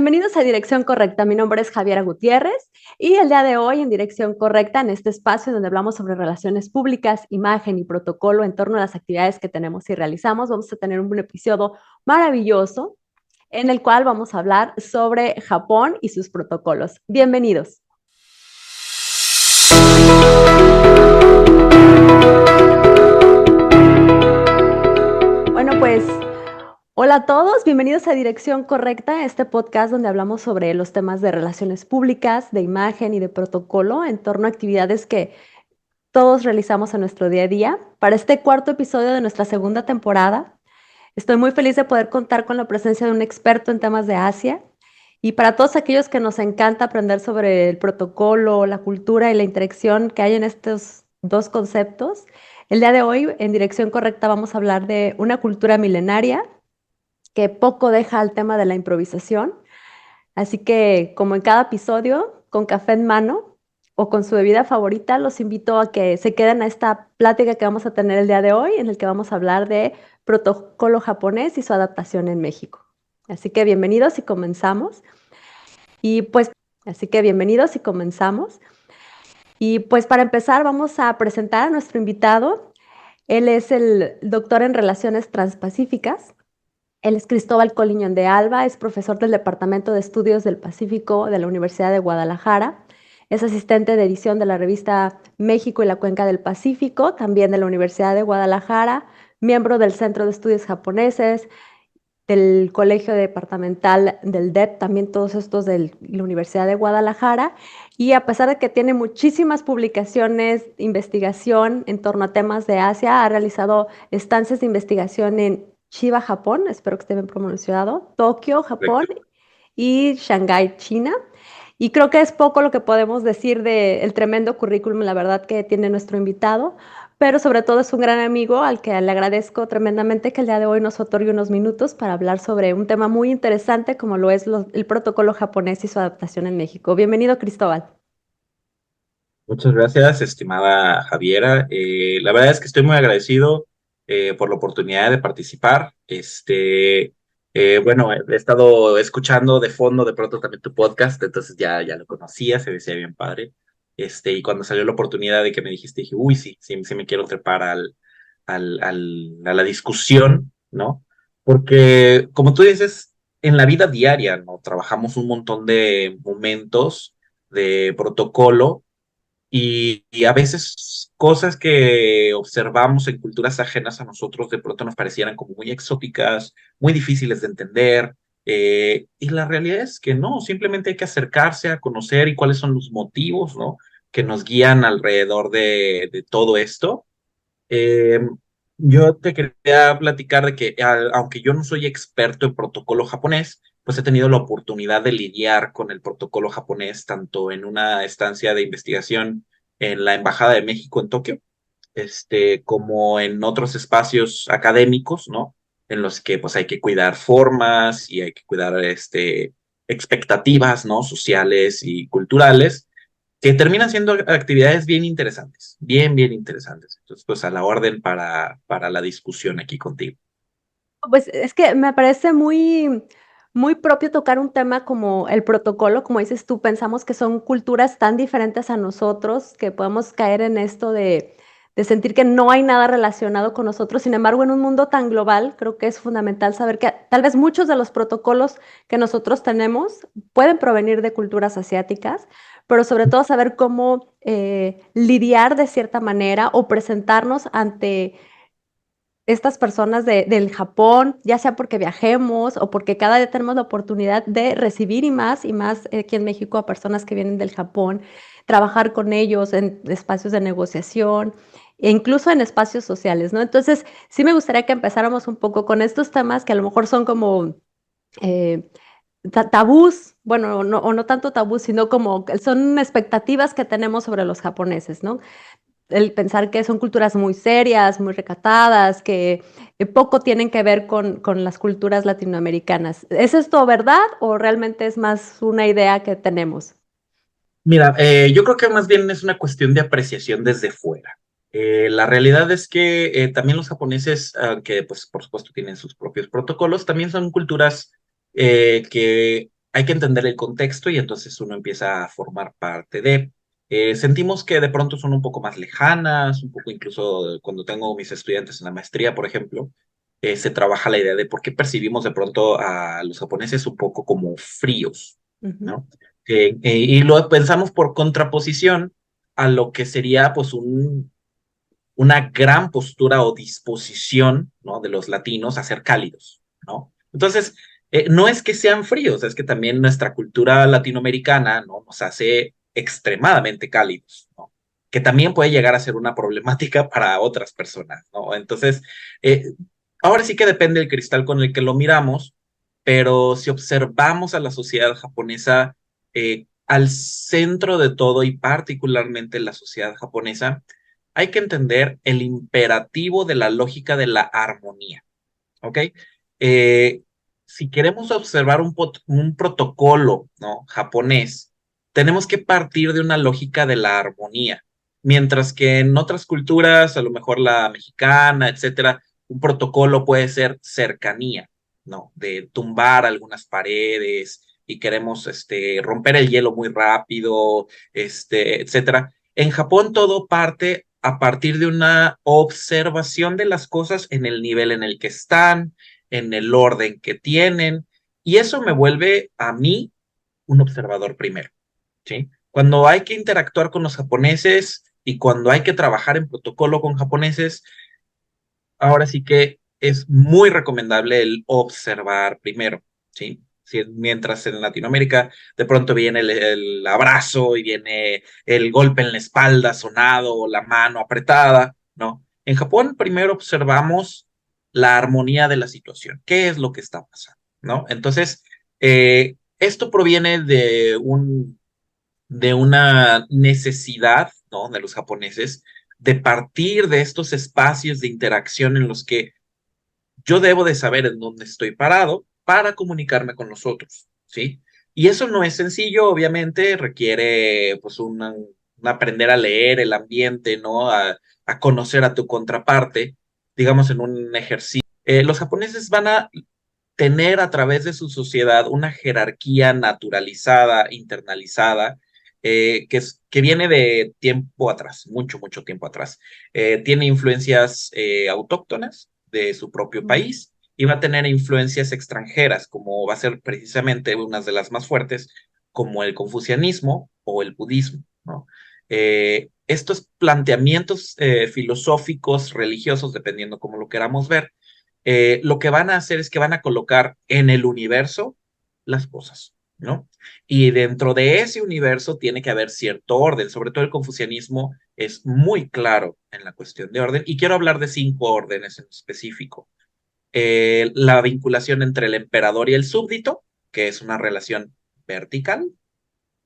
bienvenidos a Dirección Correcta. Mi nombre es Javiera Gutiérrez y el día de hoy en Dirección Correcta, en este espacio donde hablamos sobre relaciones públicas, imagen y protocolo en torno a las actividades que tenemos y realizamos, vamos a tener un episodio maravilloso en el cual vamos a hablar sobre Japón y sus protocolos. Bienvenidos. Bueno, pues hola a todos, bienvenidos a Dirección Correcta, este podcast donde hablamos sobre los temas de relaciones públicas, de imagen y de protocolo en torno a actividades que todos realizamos en nuestro día a día. Para este cuarto episodio de nuestra segunda temporada, estoy muy feliz de poder contar con la presencia de un experto en temas de Asia. Y para todos aquellos que nos encanta aprender sobre el protocolo, la cultura y la interacción que hay en estos dos conceptos, el día de hoy en Dirección Correcta vamos a hablar de una cultura milenaria que poco deja al tema de la improvisación. Así que, como en cada episodio, con café en mano o con su bebida favorita, los invito a que se queden a esta plática que vamos a tener el día de hoy, en el que vamos a hablar de protocolo japonés y su adaptación en México. Así que bienvenidos y comenzamos. Y pues, así que bienvenidos y comenzamos. Y pues para empezar vamos a presentar a nuestro invitado. Él es el doctor en Relaciones Transpacíficas. Él es Cristóbal Coliñón de Alba, es profesor del Departamento de Estudios del Pacífico de la Universidad de Guadalajara. Es asistente de edición de la revista México y la Cuenca del Pacífico, también de la Universidad de Guadalajara, miembro del Centro de Estudios Japoneses, del Colegio Departamental del DEP, también todos estos de la Universidad de Guadalajara. Y a pesar de que tiene muchísimas publicaciones, investigación en torno a temas de Asia, ha realizado estancias de investigación en Chiba, Japón, espero que esté bien pronunciado, Tokio, Japón Correcto. y Shanghái, China. Y creo que es poco lo que podemos decir del tremendo currículum, la verdad, que tiene nuestro invitado, pero sobre todo es un gran amigo al que le agradezco tremendamente que el día de hoy nos otorgue unos minutos para hablar sobre un tema muy interesante como lo es el protocolo japonés y su adaptación en México. Bienvenido, Cristóbal. Muchas gracias, estimada Javiera. La verdad es que estoy muy agradecido por la oportunidad de participar. Bueno, he estado escuchando de fondo de pronto también tu podcast, entonces ya lo conocía, se decía bien padre. Y cuando salió la oportunidad de que me dijiste, dije, uy, sí me quiero trepar a la discusión, ¿no? Porque, como tú dices, en la vida diaria, ¿no? Trabajamos un montón de momentos de protocolo y a veces cosas que observamos en culturas ajenas a nosotros de pronto nos parecieran como muy exóticas, muy difíciles de entender. Y la realidad es que no, simplemente hay que acercarse a conocer y cuáles son los motivos, ¿no? Que nos guían alrededor de todo esto. Eh, yo te quería platicar de que, aunque yo no soy experto en protocolo japonés, pues he tenido la oportunidad de lidiar con el protocolo japonés tanto en una estancia de investigación en la Embajada de México en Tokio, como en otros espacios académicos, ¿no? En los que pues hay que cuidar formas y hay que cuidar, expectativas, ¿no? Sociales y culturales que terminan siendo actividades bien interesantes, bien interesantes. Entonces, pues a la orden para la discusión aquí contigo. Pues es que me parece muy propio tocar un tema como el protocolo, como dices tú, pensamos que son culturas tan diferentes a nosotros que podemos caer en esto de sentir que no hay nada relacionado con nosotros. Sin embargo, en un mundo tan global, creo que es fundamental saber que tal vez muchos de los protocolos que nosotros tenemos pueden provenir de culturas asiáticas, pero sobre todo saber cómo lidiar de cierta manera o presentarnos ante estas personas del Japón, ya sea porque viajemos o porque cada día tenemos la oportunidad de recibir y más aquí en México a personas que vienen del Japón, trabajar con ellos en espacios de negociación e incluso en espacios sociales, ¿no? Entonces, sí me gustaría que empezáramos un poco con estos temas que a lo mejor son como eh, tabús, bueno, no, o no tanto tabús, sino como que son expectativas que tenemos sobre los japoneses, ¿no? El pensar que son culturas muy serias, muy recatadas, que poco tienen que ver con las culturas latinoamericanas. ¿Es esto verdad o realmente es más una idea que tenemos? Mira, yo creo que más bien es una cuestión de apreciación desde fuera. La realidad es que también los japoneses, que pues por supuesto tienen sus propios protocolos, también son culturas que hay que entender el contexto y entonces uno empieza a formar parte de. Sentimos que de pronto son un poco más lejanas, un poco incluso cuando tengo mis estudiantes en la maestría, por ejemplo, se trabaja la idea de por qué percibimos de pronto a los japoneses un poco como fríos, Ujú, ¿no? Y lo pensamos por contraposición a lo que sería pues una gran postura o disposición, ¿no? De los latinos a ser cálidos, ¿no? Entonces, no es que sean fríos, es que también nuestra cultura latinoamericana, ¿no? Nos hace extremadamente cálidos, ¿no? Que también puede llegar a ser una problemática para otras personas, ¿no? Entonces, eh, ahora sí que depende del cristal con el que lo miramos, pero si observamos a la sociedad japonesa, al centro de todo y particularmente la sociedad japonesa, hay que entender el imperativo de la lógica de la armonía, ¿ok? Eh, si queremos observar un protocolo, ¿no? Japonés, tenemos que partir de una lógica de la armonía, mientras que en otras culturas, a lo mejor la mexicana, etcétera, un protocolo puede ser cercanía, ¿no? De tumbar algunas paredes y queremos romper el hielo muy rápido, etcétera. En Japón todo parte a partir de una observación de las cosas en el nivel en el que están, en el orden que tienen, y eso me vuelve a mí un observador primero, ¿sí? Cuando hay que interactuar con los japoneses y cuando hay que trabajar en protocolo con japoneses, ahora sí que es muy recomendable el observar primero, ¿sí? Mientras en Latinoamérica de pronto viene el abrazo y viene el golpe en la espalda sonado o la mano apretada, ¿no? En Japón primero observamos la armonía de la situación, qué es lo que está pasando, ¿no? Entonces, esto proviene de una necesidad, ¿no? De los japoneses de partir de estos espacios de interacción en los que yo debo de saber en dónde estoy parado para comunicarme con los otros, ¿sí? Y eso no es sencillo, obviamente, requiere pues un aprender a leer el ambiente, ¿no? A conocer a tu contraparte, digamos, en un ejercicio. Los japoneses van a tener a través de su sociedad una jerarquía naturalizada, internalizada, que viene de tiempo atrás, mucho, mucho tiempo atrás. Tiene influencias autóctonas de su propio ujú. país y va a tener influencias extranjeras, como va a ser precisamente una de las más fuertes, como el confucianismo o el budismo, ¿no? Estos planteamientos filosóficos, religiosos, dependiendo cómo lo queramos ver, lo que van a hacer es que van a colocar en el universo las cosas, ¿no? Y dentro de ese universo tiene que haber cierto orden, sobre todo el confucianismo es muy claro en la cuestión de orden, y quiero hablar de 5 órdenes en específico. La vinculación entre el emperador y el súbdito, que es una relación vertical,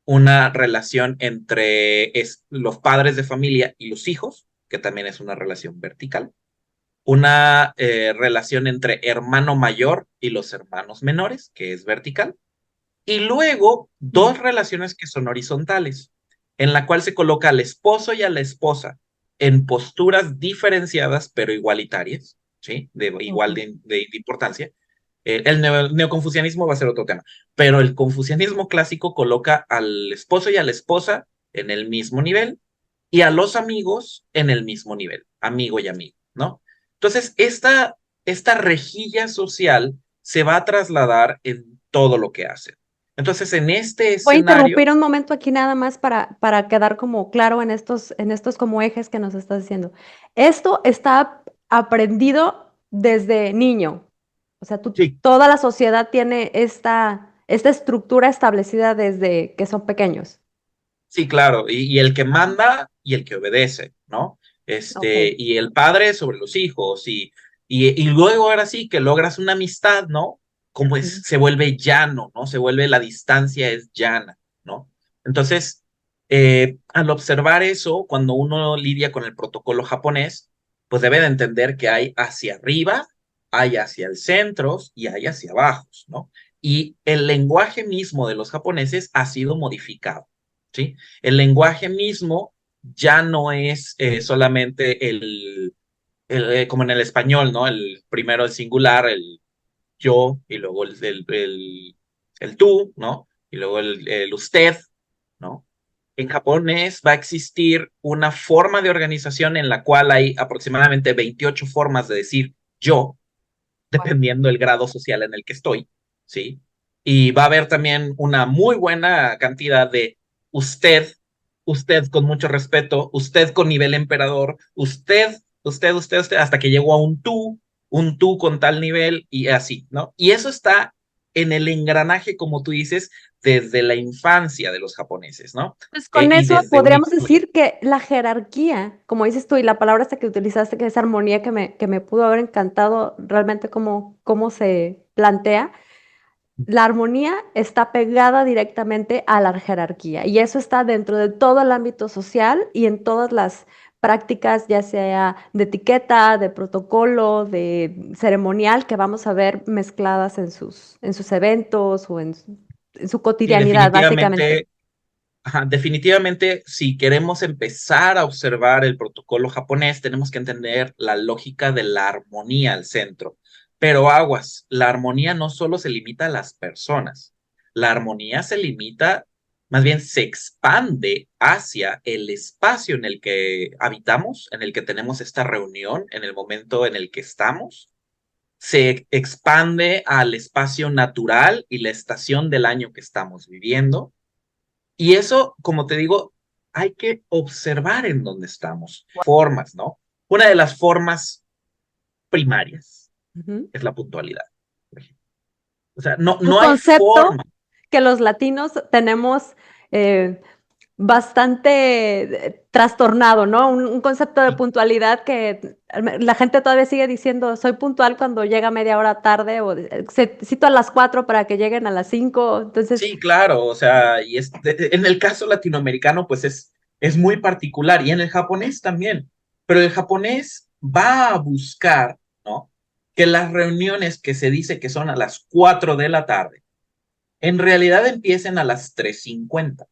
una relación entre los padres de familia y los hijos, que también es una relación vertical, una relación entre hermano mayor y los hermanos menores, que es vertical, y luego Mm. dos relaciones que son horizontales, en la cual se coloca al esposo y a la esposa en posturas diferenciadas pero igualitarias, ¿sí? De Ok. igual de importancia. El neoconfucianismo va a ser otro tema, pero el confucianismo clásico coloca al esposo y a la esposa en el mismo nivel y a los amigos en el mismo nivel, amigo y amigo, ¿no? Entonces, esta rejilla social se va a trasladar en todo lo que hacen. Entonces, en este Voy a escenario, interrumpir un momento aquí nada más para quedar como claro en estos como ejes que nos estás diciendo. Esto está aprendido desde niño. O sea, sí, toda la sociedad tiene esta estructura establecida desde que son pequeños. sí, claro, y el que manda y el que obedece, ¿no? Ok. Y el padre sobre los hijos, y luego ahora sí que logras una amistad, ¿no? Como Ujú. se vuelve llano, ¿no? Se vuelve la distancia es llana, ¿no? Entonces, al observar eso, cuando uno lidia con el protocolo japonés, pues debe de entender que hay hacia arriba, hay hacia el centro y hay hacia abajo, ¿no? Y el lenguaje mismo de los japoneses ha sido modificado. ¿Sí? El lenguaje mismo ya no es solamente como en el español, ¿no? El primero el singular, el yo, y luego el tú, ¿no? Y luego el usted, ¿no? En japonés va a existir una forma de organización en la cual hay aproximadamente 28 formas de decir yo, dependiendo del grado social en el que estoy, ¿sí? Y va a haber también una muy buena cantidad de usted, usted con mucho respeto, usted con nivel emperador, usted, hasta que llegó a un tú con tal nivel y así, ¿no? Y eso está en el engranaje, como tú dices, desde la infancia de los japoneses, ¿no? Pues con Y eso desde una podríamos historia. decir que la jerarquía, como dices tú, y la palabra esta que utilizaste, que es armonía, que me pudo haber encantado realmente cómo se plantea, la armonía está pegada directamente a la jerarquía y eso está dentro de todo el ámbito social y en todas las prácticas, ya sea de etiqueta, de protocolo, de ceremonial, que vamos a ver mezcladas en sus eventos o en su Y cotidianidad, básicamente. definitivamente, ajá, definitivamente, si queremos empezar a observar el protocolo japonés, tenemos que entender la lógica de la armonía al centro. Pero aguas, la armonía no solo se limita a las personas, la armonía se limita, más bien se expande hacia el espacio en el que habitamos, en el que tenemos esta reunión, en el momento en el que estamos. Se expande al espacio natural y la estación del año que estamos viviendo y eso, como te digo, hay que observar en dónde estamos. Formas, ¿no? Una de las formas primarias Ujú. es la puntualidad. O sea, no, Un no hay concepto forma. que los latinos tenemos eh, bastante trastornado, ¿no? Un concepto de Y puntualidad que la gente todavía sigue diciendo, soy puntual cuando llega media hora tarde o cito a las 4 para que lleguen a las 5. Entonces, sí, claro, o sea, en el caso latinoamericano, pues es muy particular y en el japonés también. Pero el japonés va a buscar, ¿no? Que las reuniones que se dice que son a las 4 de la tarde, en realidad empiecen a las 3:50.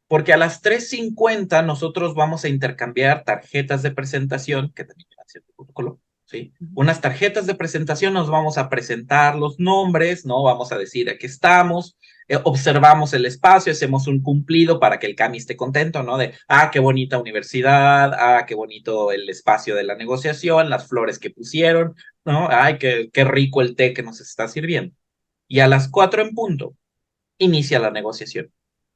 Porque a las 3:50 nosotros vamos a intercambiar tarjetas de presentación, que también llevan cierto protocolo, ¿sí? Unas tarjetas de presentación, nos vamos a presentar los nombres, ¿no? Vamos a decir aquí estamos, observamos el espacio, hacemos un cumplido para que el Kami esté contento, ¿no? De, qué bonita universidad, qué bonito el espacio de la negociación, las flores que pusieron, ¿no? Ay, qué rico el té que nos está sirviendo. Y a las 4 en punto, inicia la negociación,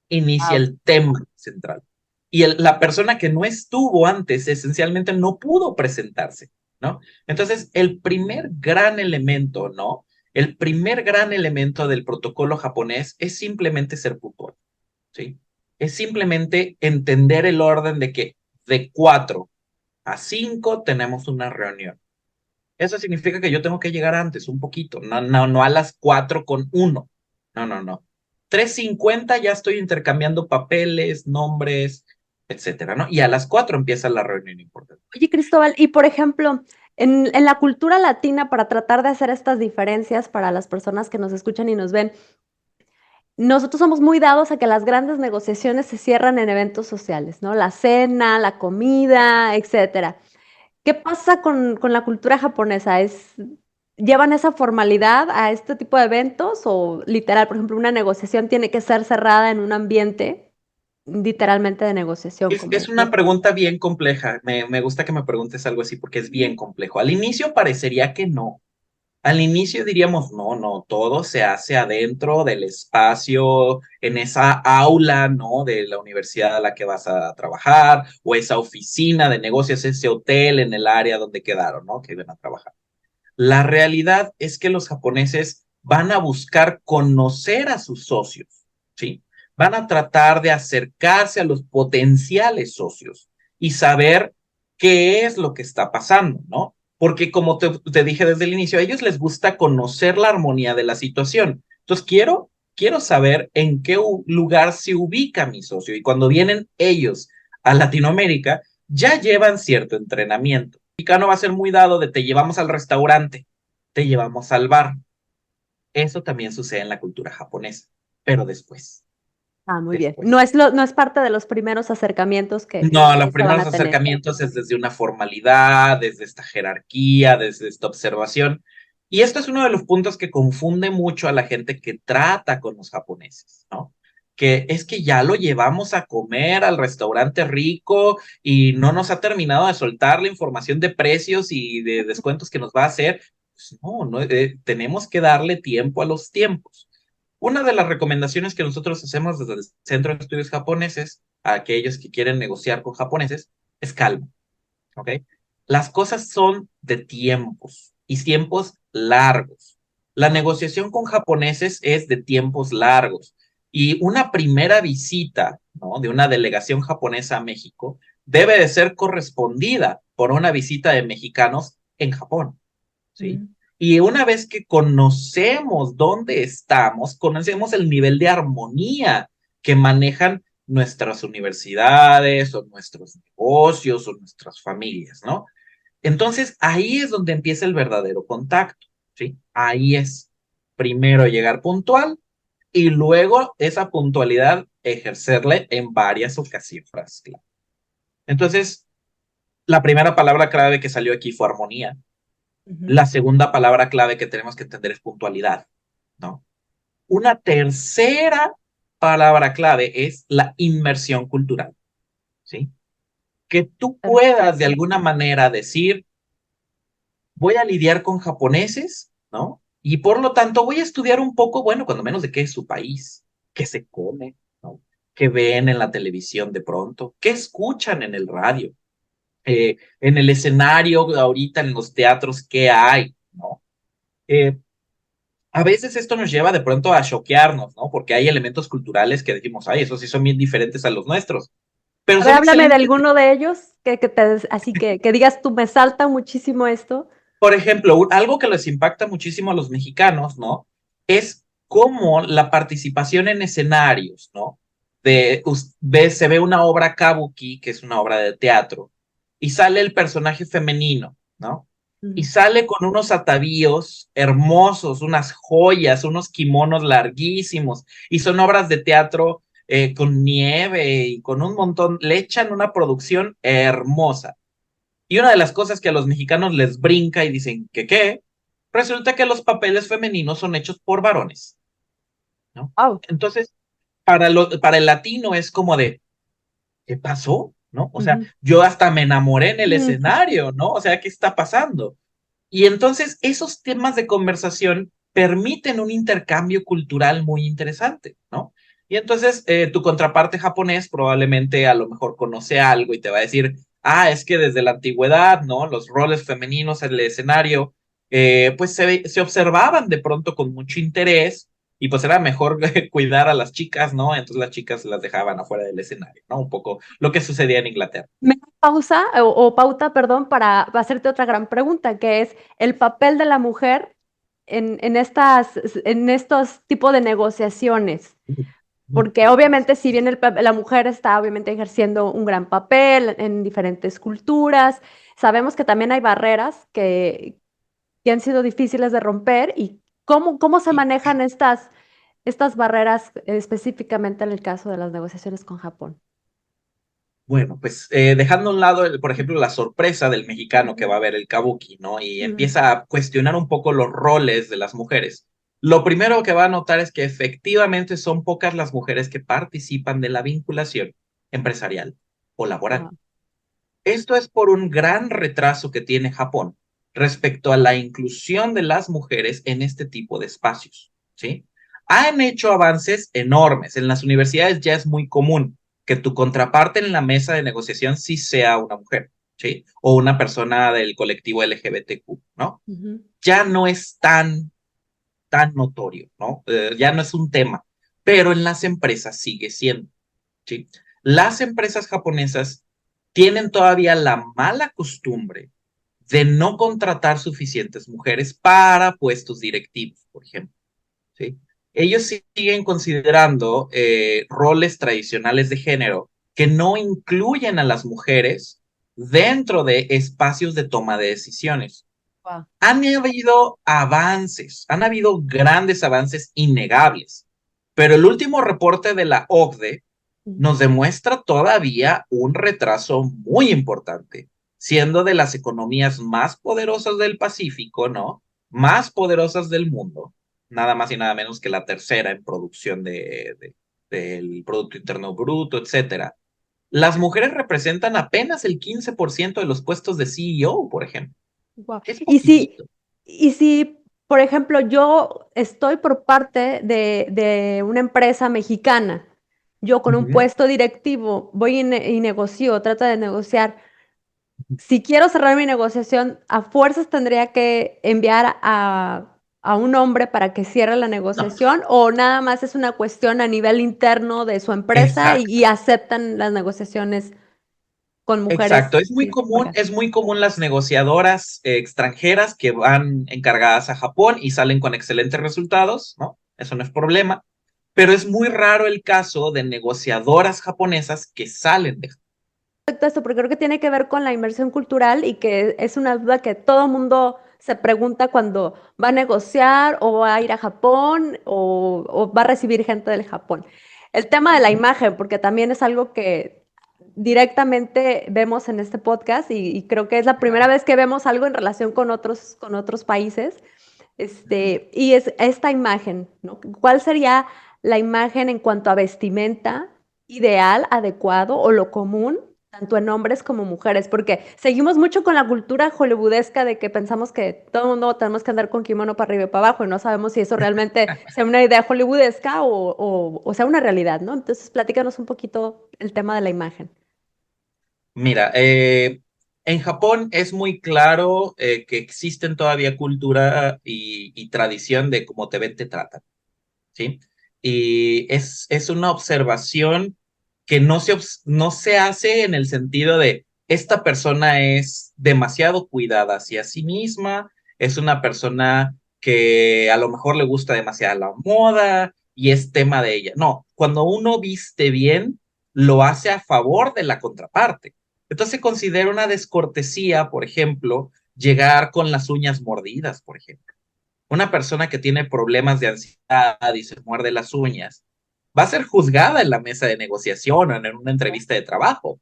inicia wow. el tema central. Y la persona que no estuvo antes esencialmente no pudo presentarse, ¿no? Entonces, el primer gran elemento, ¿no? El primer gran elemento del protocolo japonés es simplemente ser puntual, ¿sí? Es simplemente entender el orden de que de 4 a 5 tenemos una reunión. Eso significa que yo tengo que llegar antes, un poquito, no, no, no a las 4:01. No, no, no. 3:50 ya estoy intercambiando papeles, nombres, etcétera, ¿no? Y a las 4 empieza la reunión importante. Oye, Cristóbal, y por ejemplo, en la cultura latina, para tratar de hacer estas diferencias para las personas que nos escuchan y nos ven, nosotros somos muy dados a que las grandes negociaciones se cierran en eventos sociales, ¿no? La cena, la comida, etcétera. ¿Qué pasa con la cultura japonesa? ¿Llevan esa formalidad a este tipo de eventos o literal, por ejemplo, una negociación tiene que ser cerrada en un ambiente literalmente de negociación, Es como una pregunta bien compleja. Me gusta que me preguntes algo así porque es bien complejo. Al inicio parecería que no. Al inicio diríamos, no, no, todo se hace adentro del espacio, en esa aula, ¿no? De la universidad a la que vas a trabajar, o esa oficina de negocios, ese hotel en el área donde quedaron, ¿no? Que iban a trabajar. La realidad es que los japoneses van a buscar conocer a sus socios, ¿sí? Van a tratar de acercarse a los potenciales socios y saber qué es lo que está pasando, ¿no? Porque como te dije desde el inicio, a ellos les gusta conocer la armonía de la situación. Entonces, quiero saber en qué lugar se ubica mi socio. Y cuando vienen ellos a Latinoamérica, ya llevan cierto entrenamiento. El mexicano va a ser muy dado de te llevamos al restaurante, te llevamos al bar. Eso también sucede en la cultura japonesa, pero después, Ah, muy bien. después. No es parte de los primeros acercamientos No, los que se van primeros a tener. acercamientos es desde una formalidad, desde esta jerarquía, desde esta observación. Y esto es uno de los puntos que confunde mucho a la gente que trata con los japoneses, ¿no? Que es que ya lo llevamos a comer al restaurante rico y no nos ha terminado de soltar la información de precios y de descuentos que nos va a hacer. Pues no, no tenemos que darle tiempo a los tiempos. Una de las recomendaciones que nosotros hacemos desde el Centro de Estudios Japoneses a aquellos que quieren negociar con japoneses es calma, ¿ok? Las cosas son de tiempos y tiempos largos. La negociación con japoneses es de tiempos largos y una primera visita, ¿no?, de una delegación japonesa a México debe de ser correspondida por una visita de mexicanos en Japón, ¿sí? Mm. Y una vez que conocemos dónde estamos, conocemos el nivel de armonía que manejan nuestras universidades o nuestros negocios o nuestras familias, ¿no? Entonces, ahí es donde empieza el verdadero contacto, ¿sí? Ahí es primero llegar puntual y luego esa puntualidad ejercerla en varias ocasiones. Claro. Entonces, la primera palabra clave que salió aquí fue armonía. Ujú. La segunda palabra clave que tenemos que entender es puntualidad, ¿no? Una tercera palabra clave es la inmersión cultural, ¿sí? Que tú puedas de Perfecto. alguna manera decir, voy a lidiar con japoneses, ¿no? Y por lo tanto voy a estudiar un poco, bueno, cuando menos de qué es su país, qué se come, ¿no? Qué ven en la televisión de pronto, qué escuchan en el radio, en el escenario ahorita en los teatros, qué hay, ¿no? Eh, a veces esto nos lleva de pronto a choquearnos, ¿no? Porque hay elementos culturales que decimos, ay, esos sí son bien diferentes a los nuestros, pero A ver, son háblame de excelentes. alguno de ellos, así que digas tú, me salta muchísimo esto. Por ejemplo, algo que les impacta muchísimo a los mexicanos, ¿no? Es cómo la participación en escenarios, ¿no? Se ve una obra kabuki, que es una obra de teatro, y sale el personaje femenino, ¿no? Y Ujú. sale con unos atavíos hermosos, unas joyas, unos kimonos larguísimos, y son obras de teatro con nieve y con un montón, le echan una producción hermosa. Y una de las cosas que a los mexicanos les brinca y dicen que qué, resulta que los papeles femeninos son hechos por varones, ¿no? Au. Entonces, para el latino es como de, ¿qué pasó? ¿No? O sea, Ujú. yo hasta me enamoré en el Ujú. escenario, ¿no? O sea, ¿qué está pasando? Y entonces esos temas de conversación permiten un intercambio cultural muy interesante, ¿no? Y entonces tu contraparte japonés probablemente a lo mejor conoce algo y te va a decir, ah, es que desde la antigüedad, ¿no? Los roles femeninos en el escenario, pues se observaban de pronto con mucho interés y pues era mejor cuidar a las chicas, ¿no? Entonces las chicas las dejaban afuera del escenario, ¿no? Un poco lo que sucedía en Inglaterra. Me da pausa o pauta, perdón, para hacerte otra gran pregunta, que es el papel de la mujer en estos tipos de negociaciones. Porque obviamente, si bien la mujer está obviamente ejerciendo un gran papel en diferentes culturas, sabemos que también hay barreras que han sido difíciles de romper y cómo se manejan estas barreras específicamente en el caso de las negociaciones con Japón. Bueno, pues dejando a un lado, por ejemplo, la sorpresa del mexicano que Ujú. va a ver el kabuki, ¿no? Y Ujú. empieza a cuestionar un poco los roles de las mujeres. Lo primero que va a notar es que efectivamente son pocas las mujeres que participan de la vinculación empresarial o laboral. Wow. Esto es por un gran retraso que tiene Japón respecto a la inclusión de las mujeres en este tipo de espacios, ¿sí? Han hecho avances enormes. En las universidades ya es muy común que tu contraparte en la mesa de negociación sí sea una mujer, ¿sí? O una persona del colectivo LGBTQ, ¿no? Ujú. Ya no es tan notorio, ¿no? Ya no es un tema, pero en las empresas sigue siendo, ¿sí? Las empresas japonesas tienen todavía la mala costumbre de no contratar suficientes mujeres para puestos directivos, por ejemplo, ¿sí? Ellos siguen considerando roles tradicionales de género que no incluyen a las mujeres dentro de espacios de toma de decisiones. Wow. Han habido grandes avances innegables, pero el último reporte de la OCDE nos demuestra todavía un retraso muy importante, siendo de las economías más poderosas del Pacífico, ¿no? más poderosas del mundo, nada más y nada menos que la tercera en producción del Producto Interno Bruto, etcétera. Las mujeres representan apenas el 15% de los puestos de CEO, por ejemplo. Wow. Es Y si, poquitito. y si, por ejemplo, yo estoy por parte de una empresa mexicana, yo con un Ujú. puesto directivo voy y negocio, trato de negociar. Si quiero cerrar mi negociación, a fuerzas tendría que enviar a un hombre para que cierre la No, negociación, o nada más es una cuestión a nivel interno de su empresa y exacto. aceptan las negociaciones con mujeres Exacto, sin pagar. es muy común las negociadoras extranjeras que van encargadas a Japón y salen con excelentes resultados, ¿no? Eso no es problema, pero es muy raro el caso de negociadoras japonesas que salen de Japón. Respecto a esto, porque creo que tiene que ver con la inversión cultural y que es una duda que todo mundo se pregunta cuando va a negociar o va a ir a Japón o va a recibir gente del Japón. El tema de la imagen, porque también es algo que directamente vemos en este podcast y creo que es la primera vez que vemos algo en relación con otros países. Y es esta imagen, ¿no? ¿Cuál sería la imagen en cuanto a vestimenta ideal, adecuado o lo común, tanto en hombres como mujeres? Porque seguimos mucho con la cultura hollywoodesca de que pensamos que todo el mundo tenemos que andar con kimono para arriba y para abajo y no sabemos si eso realmente sea una idea hollywoodesca o sea una realidad, ¿no? Entonces, platícanos un poquito el tema de la imagen. Mira, en Japón es muy claro que existen todavía cultura y tradición de cómo te ven, te tratan. ¿Sí? Y es una observación que no se hace en el sentido de esta persona es demasiado cuidada hacia sí misma, es una persona que a lo mejor le gusta demasiado la moda y es tema de ella. No, cuando uno viste bien, lo hace a favor de la contraparte. Entonces se considera una descortesía, por ejemplo, llegar con las uñas mordidas, por ejemplo. Una persona que tiene problemas de ansiedad y se muerde las uñas va a ser juzgada en la mesa de negociación o en una entrevista de trabajo,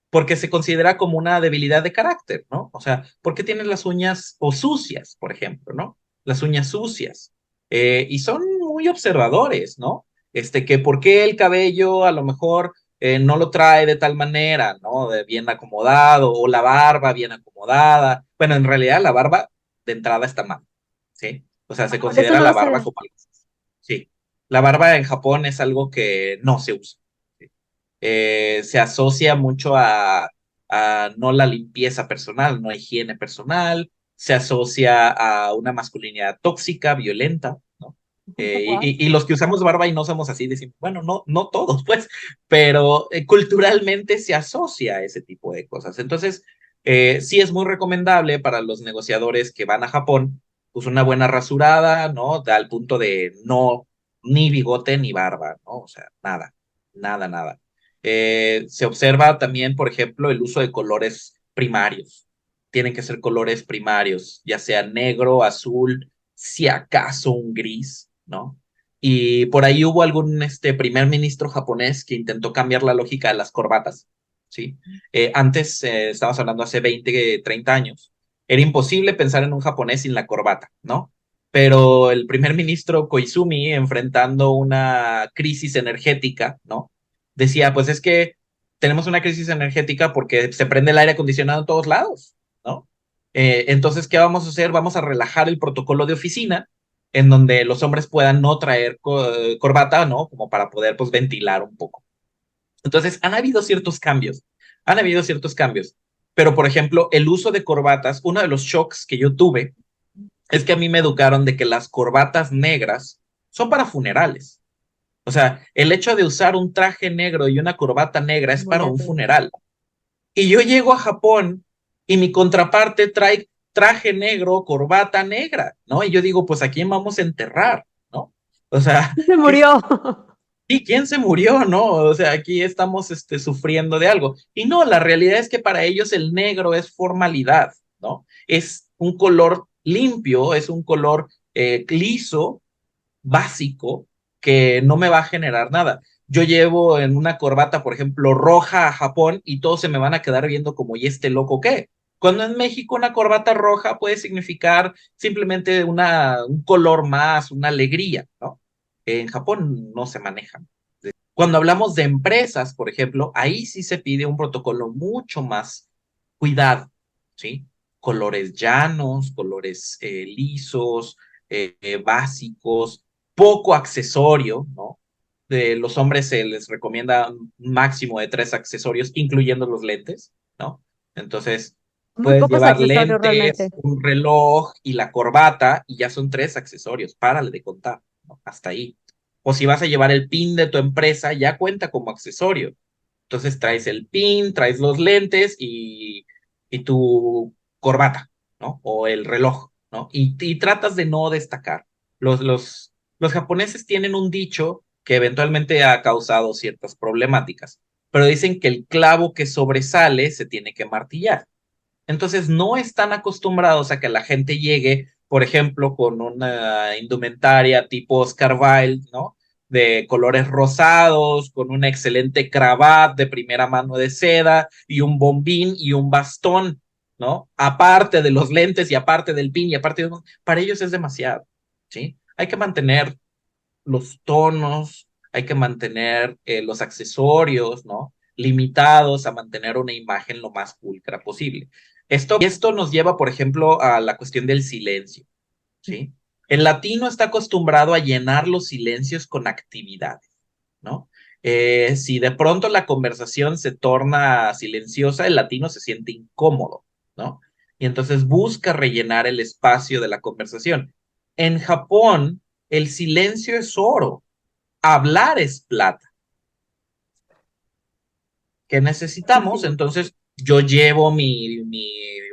porque se considera como una debilidad de carácter, ¿no? O sea, ¿por qué tienes las uñas o sucias, por ejemplo, ¿no? Las uñas sucias. Y son muy observadores, ¿no? Que por qué el cabello a lo mejor no lo trae de tal manera, ¿no? De bien acomodado, o la barba bien acomodada. Bueno, en realidad la barba de entrada está mal, ¿sí? O sea, se De eso considera no lo la barba sabía. como algo. Sí, la barba en Japón es algo que no se usa. ¿Sí? Se asocia mucho a no la limpieza personal, no higiene personal, se asocia a una masculinidad tóxica, violenta, ¿no? Wow. Y los que usamos barba y no somos así, decimos, bueno, no, no todos, pues, pero culturalmente se asocia a ese tipo de cosas. Entonces, sí es muy recomendable para los negociadores que van a Japón, pues una buena rasurada, ¿no? Al punto de no, ni bigote ni barba, ¿no? O sea, nada, nada, nada. Se observa también, por ejemplo, el uso de colores primarios. Tienen que ser colores primarios, ya sea negro, azul, si acaso un gris, ¿no? Y por ahí hubo algún primer ministro japonés que intentó cambiar la lógica de las corbatas, ¿sí? Antes, estamos hablando hace 20, 30 años, era imposible pensar en un japonés sin la corbata, ¿no? Pero el primer ministro Koizumi, enfrentando una crisis energética, ¿no? Decía, pues es que tenemos una crisis energética porque se prende el aire acondicionado en todos lados, ¿no? Entonces, ¿qué vamos a hacer? Vamos a relajar el protocolo de oficina en donde los hombres puedan no traer corbata, ¿no? Como para poder, pues, ventilar un poco. Entonces, han habido ciertos cambios, pero, por ejemplo, el uso de corbatas, uno de los shocks que yo tuve es que a mí me educaron de que las corbatas negras son para funerales. O sea, el hecho de usar un traje negro y una corbata negra es para un Bonete. funeral. Y yo llego a Japón y mi contraparte trae traje negro, corbata negra, ¿no? Y yo digo, pues ¿a quién vamos a enterrar? ¿No? O sea, Se ¿qué, murió. ¿y quién se murió? ¿No? O sea, aquí estamos sufriendo de algo. Y no, la realidad es que para ellos el negro es formalidad, ¿no? Es un color limpio, es un color liso, básico, que no me va a generar nada. Yo llevo en una corbata, por ejemplo, roja a Japón y todos se me van a quedar viendo como, ¿y este loco qué? Cuando en México una corbata roja puede significar simplemente un color más, una alegría, ¿no? En Japón no se maneja. Cuando hablamos de empresas, por ejemplo, ahí sí se pide un protocolo mucho más cuidado, ¿sí? Colores llanos, colores lisos, básicos, poco accesorio, ¿no? De los hombres se les recomienda un máximo de 3 accesorios, incluyendo los lentes, ¿no? Entonces, Muy puedes pocos llevar accesorios realmente. lentes, un reloj y la corbata, y ya son 3 accesorios. Párale de contar, ¿no? Hasta ahí. O si vas a llevar el pin de tu empresa, ya cuenta como accesorio. Entonces traes el pin, traes los lentes y tu corbata, ¿no? O el reloj, ¿no? Y tratas de no destacar. Los japoneses tienen un dicho que eventualmente ha causado ciertas problemáticas, pero dicen que el clavo que sobresale se tiene que martillar. Entonces no están acostumbrados a que la gente llegue, por ejemplo, con una indumentaria tipo Oscar Wilde, ¿no? De colores rosados, con una excelente cravat de primera mano de seda y un bombín y un bastón, ¿no? Aparte de los lentes y aparte del pin y aparte de... Para ellos es demasiado, ¿sí? Hay que mantener los tonos, hay que mantener los accesorios, ¿no? Limitados a mantener una imagen lo más pulcra posible. Esto nos lleva, por ejemplo, a la cuestión del silencio, ¿sí? El latino está acostumbrado a llenar los silencios con actividades, ¿no? Si de pronto la conversación se torna silenciosa, el latino se siente incómodo, ¿no? Y entonces busca rellenar el espacio de la conversación. En Japón, el silencio es oro, hablar es plata. ¿Qué necesitamos? Muchísimo. Entonces, yo llevo mi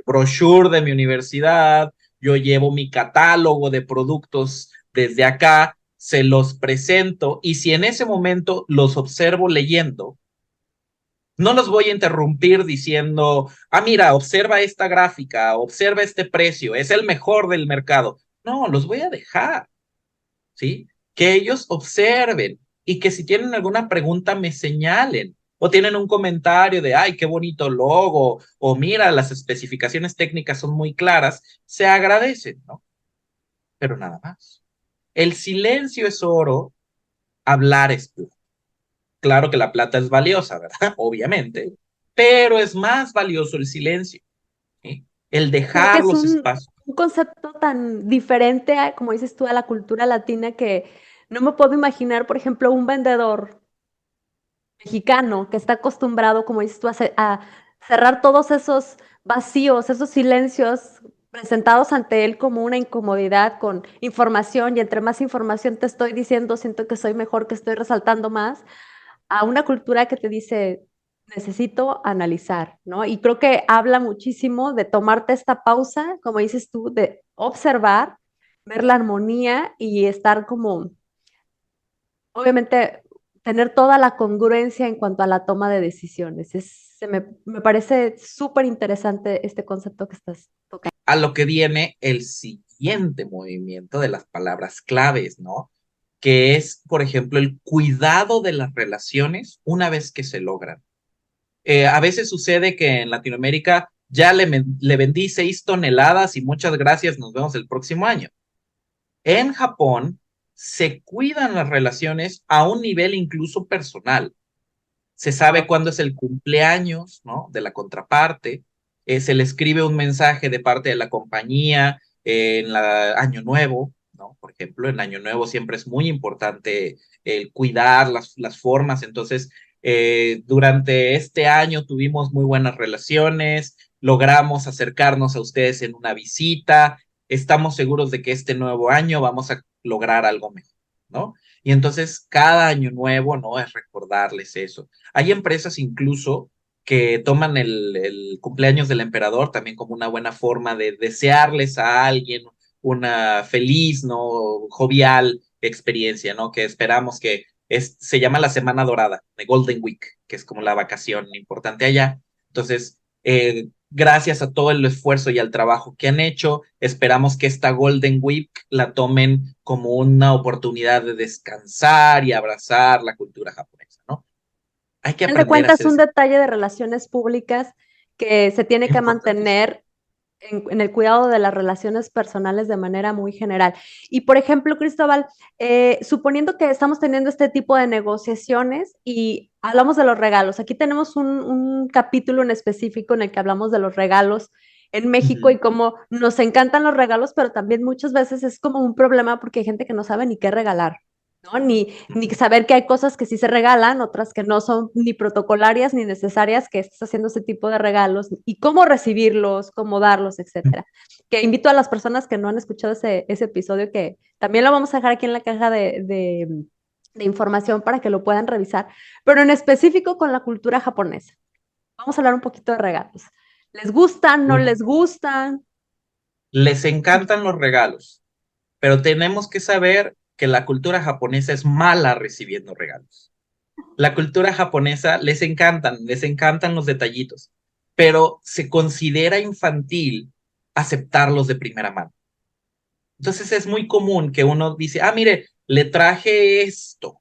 brochure de mi universidad, yo llevo mi catálogo de productos desde acá, se los presento y si en ese momento los observo leyendo, no los voy a interrumpir diciendo, mira, observa esta gráfica, observa este precio, es el mejor del mercado. No, los voy a dejar, ¿sí? Que ellos observen y que si tienen alguna pregunta me señalen o tienen un comentario de, ay, qué bonito logo, o mira, las especificaciones técnicas son muy claras, se agradecen, ¿no? Pero nada más. El silencio es oro, hablar es plata. Claro que la plata es valiosa, ¿verdad? Obviamente, pero es más valioso el silencio, ¿sí? El Creo que dejar es los espacios. un concepto tan diferente, como dices tú, a la cultura latina que no me puedo imaginar, por ejemplo, un vendedor mexicano que está acostumbrado, como dices tú, a cerrar todos esos vacíos, esos silencios presentados ante él como una incomodidad con información y entre más información te estoy diciendo, siento que soy mejor, que estoy resaltando más, a una cultura que te dice, necesito analizar, ¿no? Y creo que habla muchísimo de tomarte esta pausa, como dices tú, de observar, ver la armonía y estar como, obviamente, tener toda la congruencia en cuanto a la toma de decisiones. Me parece súper interesante este concepto que estás tocando. A lo que viene el siguiente movimiento de las palabras claves, ¿no? Que es, por ejemplo, el cuidado de las relaciones una vez que se logran. A veces sucede que en Latinoamérica ya le vendí 6 toneladas y muchas gracias, nos vemos el próximo año. En Japón se cuidan las relaciones a un nivel incluso personal. Se sabe cuándo es el cumpleaños, ¿no? De la contraparte, se le escribe un mensaje de parte de la compañía en la Año Nuevo, ¿no? Por ejemplo, en Año Nuevo siempre es muy importante el cuidar las formas, entonces durante este año tuvimos muy buenas relaciones, logramos acercarnos a ustedes en una visita, estamos seguros de que este nuevo año vamos a lograr algo mejor, ¿no? Y entonces cada año nuevo, ¿no? Es recordarles eso. Hay empresas incluso que toman el cumpleaños del emperador también como una buena forma de desearles a alguien una feliz, ¿no? Jovial experiencia, ¿no? Que esperamos que se llama la Semana Dorada, de Golden Week, que es como la vacación importante allá. Entonces, gracias a todo el esfuerzo y al trabajo que han hecho, esperamos que esta Golden Week la tomen como una oportunidad de descansar y abrazar la cultura japonesa, ¿no? Hay que Al final de aprender a cuentas, hacer un ese. detalle de relaciones públicas que se tiene que Importantísimo. mantener en el cuidado de las relaciones personales de manera muy general. Y por ejemplo, Cristóbal, suponiendo que estamos teniendo este tipo de negociaciones y hablamos de los regalos, aquí tenemos un capítulo en específico en el que hablamos de los regalos en México Ujú, y cómo nos encantan los regalos, pero también muchas veces es como un problema porque hay gente que no sabe ni qué regalar. ¿No? Ni ujú, saber que hay cosas que sí se regalan, otras que no son ni protocolarias ni necesarias que estés haciendo ese tipo de regalos y cómo recibirlos, cómo darlos, etcétera. Que invito a las personas que no han escuchado ese episodio, que también lo vamos a dejar aquí en la caja de información para que lo puedan revisar, pero en específico con la cultura japonesa. Vamos a hablar un poquito de regalos. ¿Les gustan? ¿No ujú. les gustan? Les encantan los regalos, pero tenemos que saber que la cultura japonesa es mala recibiendo regalos. La cultura japonesa les encantan los detallitos, pero se considera infantil aceptarlos de primera mano. Entonces es muy común que uno dice, ah, mire, le traje esto.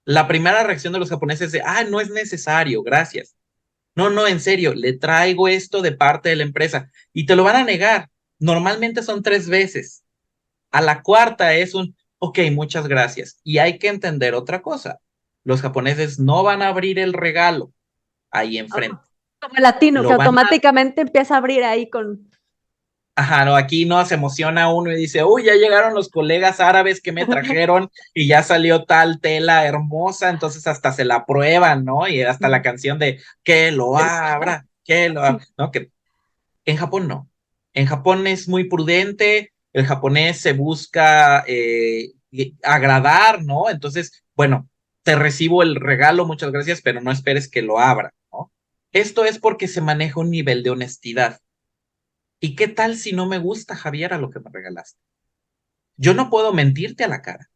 La primera reacción de los japoneses es de, ah, no es necesario, gracias. No, no, en serio, le traigo esto de parte de la empresa y te lo van a negar. Normalmente son 3 veces. A la cuarta es un, ok, muchas gracias. Y hay que entender otra cosa. Los japoneses no van a abrir el regalo ahí Oh, enfrente. como el latino, que Lo van a... automáticamente empieza a abrir ahí con... Ajá, no, aquí no se emociona uno y dice, uy, ya llegaron los colegas árabes que me trajeron y ya salió tal tela hermosa, entonces hasta se la prueban, ¿no? Y hasta la canción de que lo abra, que lo abra, ¿no? Que en Japón no. En Japón es muy prudente, el japonés se busca agradar, ¿no? Entonces, bueno, te recibo el regalo, muchas gracias, pero no esperes que lo abra, ¿no? Esto es porque se maneja un nivel de honestidad. ¿Y qué tal si no me gusta, Javier, a lo que me regalaste? Yo no puedo mentirte a la cara,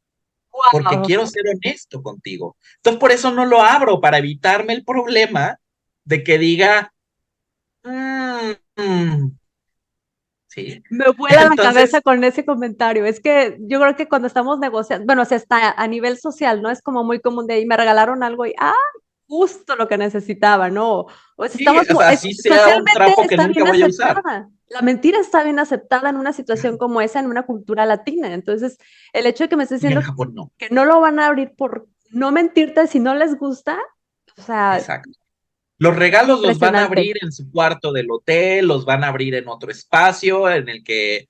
porque Wow. quiero ser honesto contigo. Entonces, por eso no lo abro, para evitarme el problema de que diga, "Mm, sí". Me vuela la cabeza Entonces, con ese comentario. Es que yo creo que cuando estamos negociando, bueno, o sea, está a nivel social, ¿no? Es como muy común de ahí, me regalaron algo y, ah, justo lo que necesitaba, ¿no? O sea, sí, o sea, así sea un socialmente trapo que está nunca bien voy a usar. aceptada. La mentira está bien aceptada en una situación como esa, en una cultura latina. Entonces, el hecho de que me estés Y en diciendo Japón no. que no lo van a abrir por no mentirte si no les gusta, o sea, Exacto. Los regalos los van a impresionante. abrir en su cuarto del hotel, los van a abrir en otro espacio en el que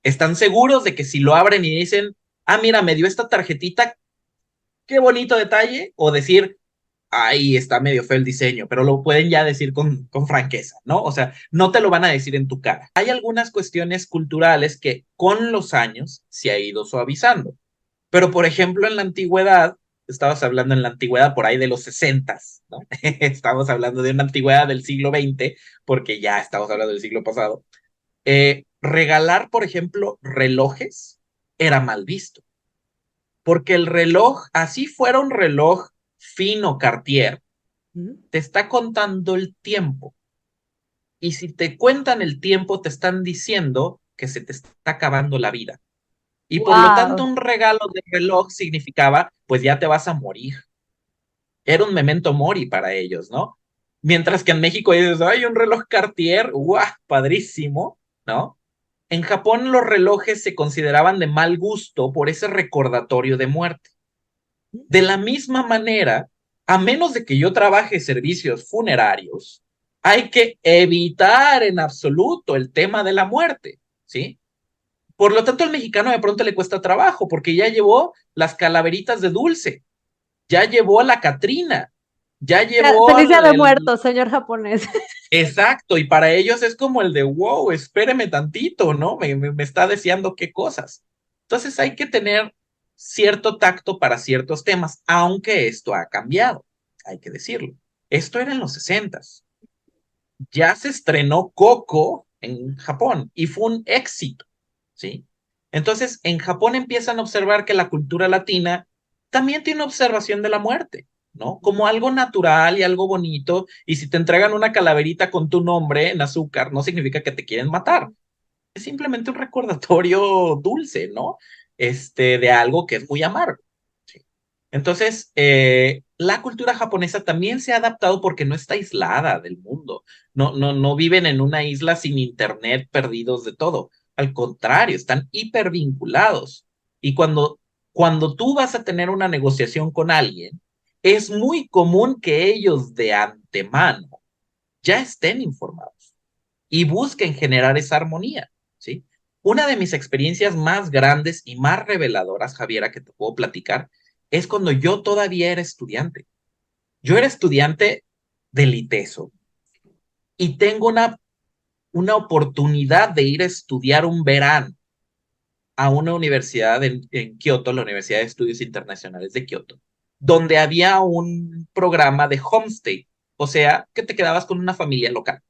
están seguros de que si lo abren y dicen, ah, mira, me dio esta tarjetita, qué bonito detalle, o decir, ahí está medio feo el diseño, pero lo pueden ya decir con franqueza, ¿no? O sea, no te lo van a decir en tu cara. Hay algunas cuestiones culturales que con los años se ha ido suavizando. Pero, por ejemplo, en la antigüedad, estabas hablando en la antigüedad por ahí de los 60, ¿no? Estamos hablando de una antigüedad del siglo XX, porque ya estamos hablando del siglo pasado. Regalar, por ejemplo, relojes era mal visto, porque el reloj, así fuera un reloj fino Cartier, ¿Mm? te está contando el tiempo. Y si te cuentan el tiempo, te están diciendo que se te está acabando la vida. Y por lo tanto, Wow. un regalo de reloj significaba, pues ya te vas a morir. Era un memento mori para ellos, ¿no? Mientras que en México dices, ay, un reloj Cartier, ¡guau! Padrísimo, ¿no? En Japón los relojes se consideraban de mal gusto por ese recordatorio de muerte. De la misma manera, a menos de que yo trabaje servicios funerarios, hay que evitar en absoluto el tema de la muerte, ¿sí? Por lo tanto, al mexicano de pronto le cuesta trabajo porque ya llevó las calaveritas de dulce, ya llevó a la Catrina, ya llevó Feliz Día de Muertos, señor japonés. Exacto, y para ellos es como el de, wow, espéreme tantito, ¿no? Me está deseando qué cosas. Entonces hay que tener cierto tacto para ciertos temas, aunque esto ha cambiado, hay que decirlo. Esto era en los 60. Ya se estrenó Coco en Japón y fue un éxito, ¿sí? Entonces, en Japón empiezan a observar que la cultura latina también tiene observación de la muerte, ¿no? Como algo natural y algo bonito, y si te entregan una calaverita con tu nombre en azúcar, no significa que te quieren matar, es simplemente un recordatorio dulce, ¿no? De algo que es muy amargo, ¿sí? Entonces, la cultura japonesa también se ha adaptado porque no está aislada del mundo. No viven en una isla sin internet, perdidos de todo. Al contrario, están hipervinculados. Y cuando tú vas a tener una negociación con alguien, es muy común que ellos de antemano ya estén informados y busquen generar esa armonía, ¿sí? Una de mis experiencias más grandes y más reveladoras, Javiera, que te puedo platicar, es cuando yo todavía era estudiante. Yo era estudiante del ITESO y tengo una oportunidad de ir a estudiar un verano a una universidad en Kioto, la Universidad de Estudios Internacionales de Kioto, donde había un programa de homestay, o sea, que te quedabas con una familia local,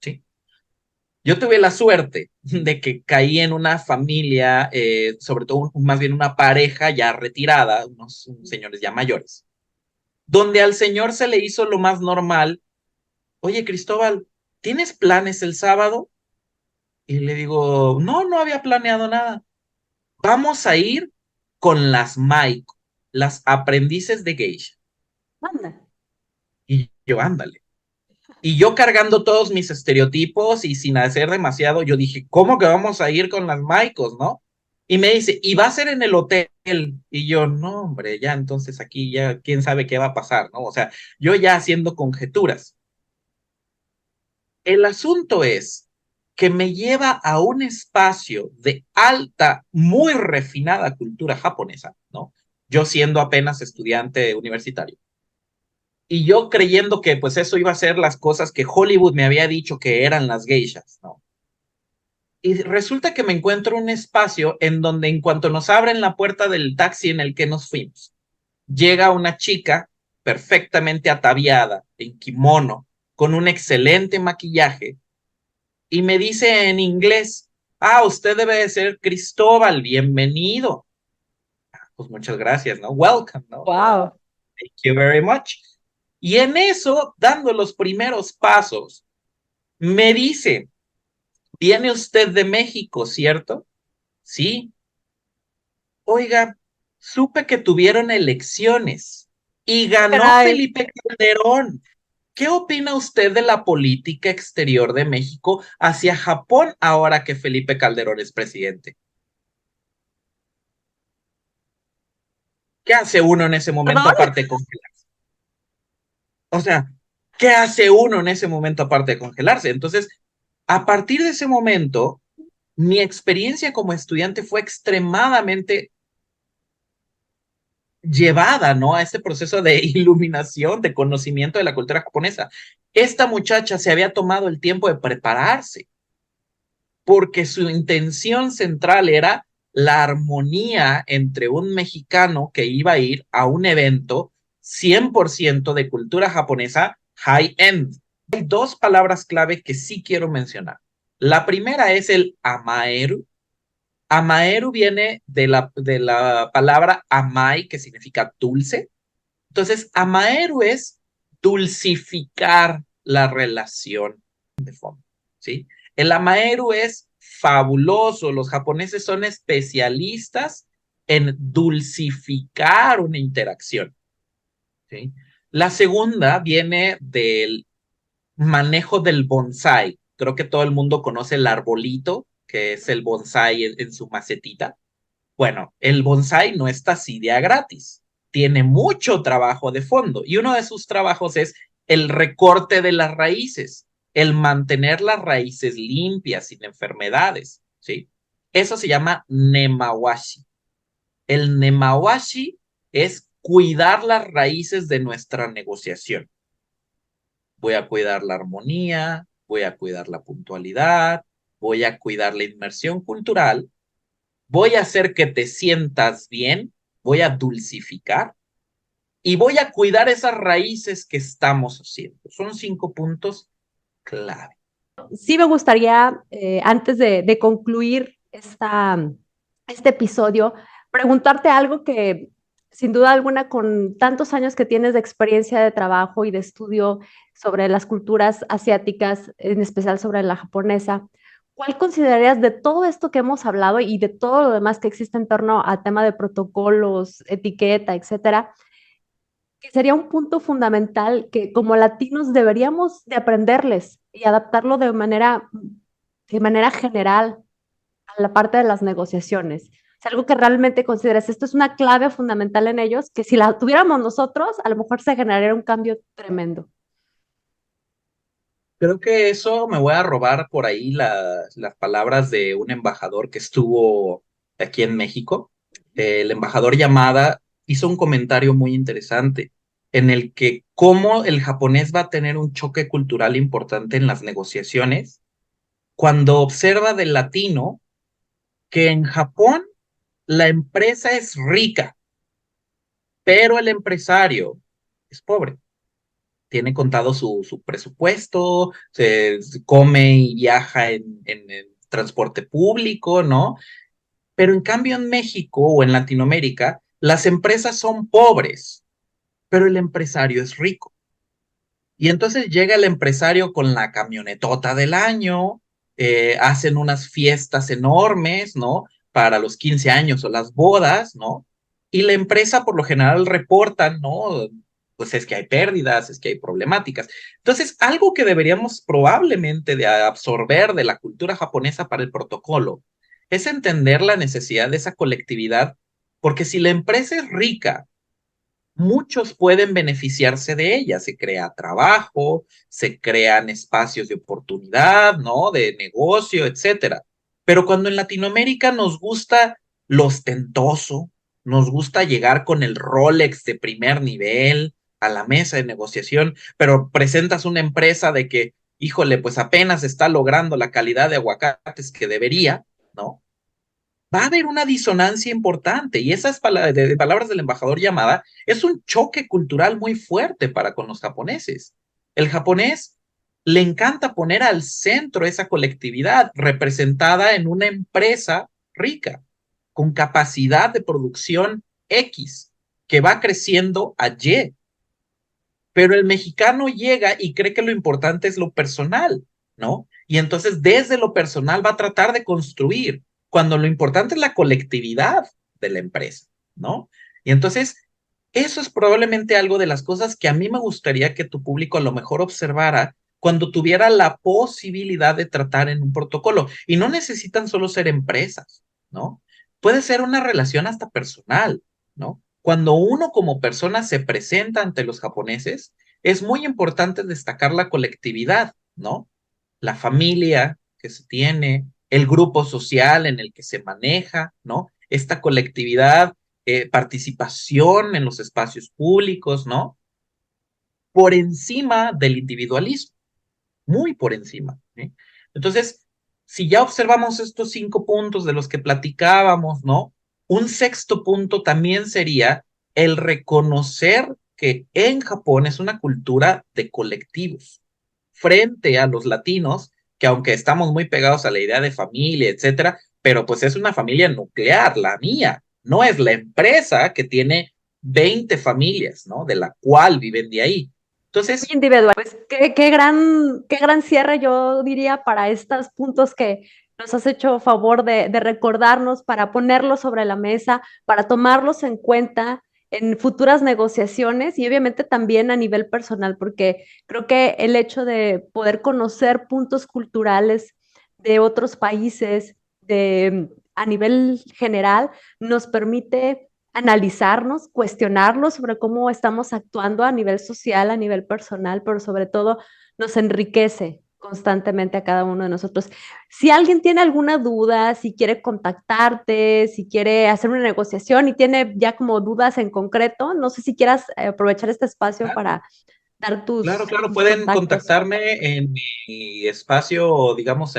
¿sí? Yo tuve la suerte de que caí en una familia, sobre todo más bien una pareja ya retirada, unos señores ya mayores, donde al señor se le hizo lo más normal. Oye, Cristóbal, ¿tienes planes el sábado? Y le digo, no, no había planeado nada. Vamos a ir con las Maiko, las aprendices de geisha. Anda. Y yo, ándale. Y yo cargando todos mis estereotipos y sin hacer demasiado, yo dije, ¿cómo que vamos a ir con las Maicos, no? Y me dice, ¿y va a ser en el hotel? Y yo, no, hombre, ya entonces aquí ya quién sabe qué va a pasar, ¿no? O sea, yo ya haciendo conjeturas. El asunto es que me lleva a un espacio de alta, muy refinada cultura japonesa, ¿no? Yo siendo apenas estudiante universitario y yo creyendo que pues eso iba a ser las cosas que Hollywood me había dicho que eran las geishas, ¿no? Y resulta que me encuentro un espacio en donde en cuanto nos abren la puerta del taxi en el que nos fuimos, llega una chica perfectamente ataviada, en kimono, con un excelente maquillaje, y me dice en inglés, usted debe de ser Cristóbal, bienvenido. Pues muchas gracias, ¿no? Welcome, ¿no? Wow. Thank you very much. Y en eso, dando los primeros pasos, me dice, ¿viene usted de México, cierto? Sí. Oiga, supe que tuvieron elecciones y ganó Caray. Felipe Calderón. ¿Qué opina usted de la política exterior de México hacia Japón ahora que Felipe Calderón es presidente? ¿Qué hace uno en ese momento ¿Perdón? aparte de congelarse? O sea, ¿qué hace uno en ese momento aparte de congelarse? Entonces, a partir de ese momento, mi experiencia como estudiante fue extremadamente llevada, ¿no? A este proceso de iluminación, de conocimiento de la cultura japonesa. Esta muchacha se había tomado el tiempo de prepararse porque su intención central era la armonía entre un mexicano que iba a ir a un evento 100% de cultura japonesa high-end. Hay dos palabras clave que sí quiero mencionar. La primera es el amaeru. Amaeru viene de la palabra amai, que significa dulce. Entonces, amaeru es dulcificar la relación de fondo, ¿sí? El amaeru es fabuloso. Los japoneses son especialistas en dulcificar una interacción, ¿sí? La segunda viene del manejo del bonsai. Creo que todo el mundo conoce el arbolito, que es el bonsai en su macetita. Bueno, el bonsai no está así de a gratis. Tiene mucho trabajo de fondo y uno de sus trabajos es el recorte de las raíces, el mantener las raíces limpias, sin enfermedades, ¿sí? Eso se llama nemawashi. El nemawashi es cuidar las raíces de nuestra negociación. Voy a cuidar la armonía, voy a cuidar la puntualidad, voy a cuidar la inmersión cultural, voy a hacer que te sientas bien, voy a dulcificar y voy a cuidar esas raíces que estamos haciendo. Son 5 puntos clave. Sí me gustaría, antes de concluir este episodio, preguntarte algo que, sin duda alguna, con tantos años que tienes de experiencia de trabajo y de estudio sobre las culturas asiáticas, en especial sobre la japonesa, ¿cuál considerarías de todo esto que hemos hablado y de todo lo demás que existe en torno al tema de protocolos, etiqueta, etcétera? que sería un punto fundamental que como latinos deberíamos de aprenderles y adaptarlo de manera general a la parte de las negociaciones. Es algo que realmente consideres, esto es una clave fundamental en ellos, que si la tuviéramos nosotros, a lo mejor se generaría un cambio tremendo. Creo que eso me voy a robar por ahí las palabras de un embajador que estuvo aquí en México. El embajador Yamada hizo un comentario muy interesante en el que cómo el japonés va a tener un choque cultural importante en las negociaciones cuando observa del latino que en Japón la empresa es rica, pero el empresario es pobre. Tiene contado su presupuesto, se come y viaja en transporte público, ¿no? Pero en cambio en México o en Latinoamérica, las empresas son pobres, pero el empresario es rico. Y entonces llega el empresario con la camionetota del año, hacen unas fiestas enormes, ¿no? Para los 15 años o las bodas, ¿no? Y la empresa por lo general reportan, ¿no? Pues es que hay pérdidas, es que hay problemáticas. Entonces, algo que deberíamos probablemente de absorber de la cultura japonesa para el protocolo es entender la necesidad de esa colectividad, porque si la empresa es rica, muchos pueden beneficiarse de ella. Se crea trabajo, se crean espacios de oportunidad, ¿no? De negocio, etcétera. Pero cuando en Latinoamérica nos gusta lo ostentoso, nos gusta llegar con el Rolex de primer nivel a la mesa de negociación, pero presentas una empresa de que, híjole, pues apenas está logrando la calidad de aguacates que debería, ¿no? Va a haber una disonancia importante y esas palabras del embajador Yamada es un choque cultural muy fuerte para con los japoneses. El japonés le encanta poner al centro esa colectividad representada en una empresa rica, con capacidad de producción X, que va creciendo a Y. Pero el mexicano llega y cree que lo importante es lo personal, ¿no? Y entonces desde lo personal va a tratar de construir, cuando lo importante es la colectividad de la empresa, ¿no? Y entonces eso es probablemente algo de las cosas que a mí me gustaría que tu público a lo mejor observara cuando tuviera la posibilidad de tratar en un protocolo. Y no necesitan solo ser empresas, ¿no? Puede ser una relación hasta personal, ¿no? Cuando uno como persona se presenta ante los japoneses, es muy importante destacar la colectividad, ¿no? La familia que se tiene, el grupo social en el que se maneja, ¿no? Esta colectividad, participación en los espacios públicos, ¿no? Por encima del individualismo, muy por encima, ¿sí? Entonces, si ya observamos estos 5 puntos de los que platicábamos, ¿no? Un sexto punto también sería el reconocer que en Japón es una cultura de colectivos frente a los latinos, que aunque estamos muy pegados a la idea de familia, etcétera, pero pues es una familia nuclear, la mía, no es la empresa que tiene 20 familias, ¿no? De la cual viven de ahí. Entonces, Individual. Pues qué gran cierre yo diría para estos puntos que nos has hecho favor de recordarnos, para ponerlos sobre la mesa, para tomarlos en cuenta en futuras negociaciones y obviamente también a nivel personal, porque creo que el hecho de poder conocer puntos culturales de otros países a nivel general nos permite analizarnos, cuestionarnos sobre cómo estamos actuando a nivel social, a nivel personal, pero sobre todo nos enriquece constantemente a cada uno de nosotros. Si alguien tiene alguna duda, si quiere contactarte, si quiere hacer una negociación y tiene ya como dudas en concreto, no sé si quieras aprovechar este espacio para dar claro, claro, tus pueden contactos. contactarme en mi espacio, digamos,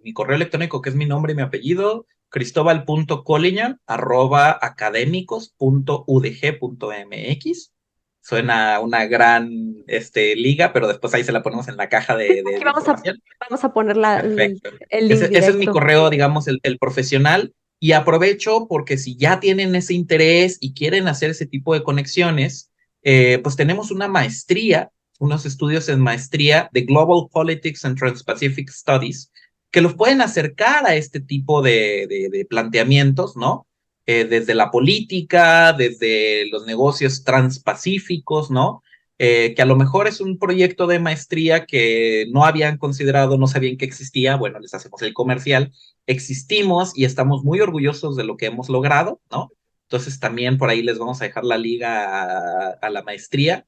mi correo electrónico, que es mi nombre y mi apellido, cristobal.colliñan@académicos.udg.mx. Suena una gran liga, pero después ahí se la ponemos en la caja Aquí de información. vamos a poner Perfecto. el link Ese es mi directo. correo, digamos, el profesional. Y aprovecho porque si ya tienen ese interés y quieren hacer ese tipo de conexiones, pues tenemos una maestría, unos estudios en maestría de Global Politics and Trans-Pacific Studies, que los pueden acercar a este tipo de planteamientos, ¿no? desde la política, desde los negocios transpacíficos, ¿no? Que a lo mejor es un proyecto de maestría que no habían considerado, no sabían que existía. Bueno, les hacemos el comercial. Existimos y estamos muy orgullosos de lo que hemos logrado, ¿no? Entonces también por ahí les vamos a dejar la liga a la maestría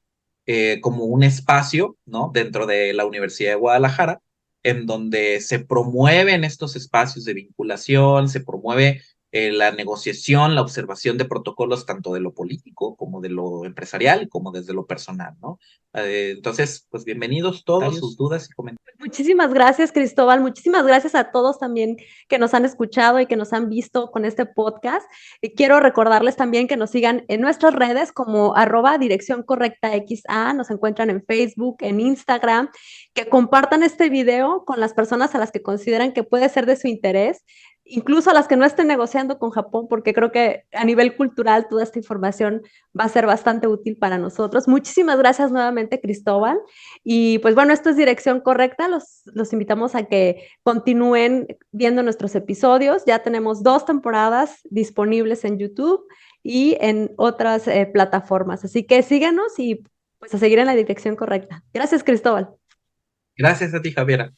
como un espacio, ¿no? Dentro de la Universidad de Guadalajara, en donde se promueven estos espacios de vinculación, se promueve la negociación, la observación de protocolos tanto de lo político como de lo empresarial, como desde lo personal, ¿no? Entonces, pues bienvenidos todos, sus dudas y comentarios. Muchísimas gracias, Cristóbal. Muchísimas gracias a todos también que nos han escuchado y que nos han visto con este podcast. Y quiero recordarles también que nos sigan en nuestras redes como @dirección correcta XA. Nos encuentran en Facebook, en Instagram, que compartan este video con las personas a las que consideran que puede ser de su interés, incluso a las que no estén negociando con Japón, porque creo que a nivel cultural toda esta información va a ser bastante útil para nosotros. Muchísimas gracias nuevamente, Cristóbal. Y pues bueno, esto es Dirección Correcta. Los invitamos a que continúen viendo nuestros episodios. Ya tenemos 2 temporadas disponibles en YouTube y en otras plataformas. Así que síganos y pues a seguir en la dirección correcta. Gracias, Cristóbal. Gracias a ti, Javiera.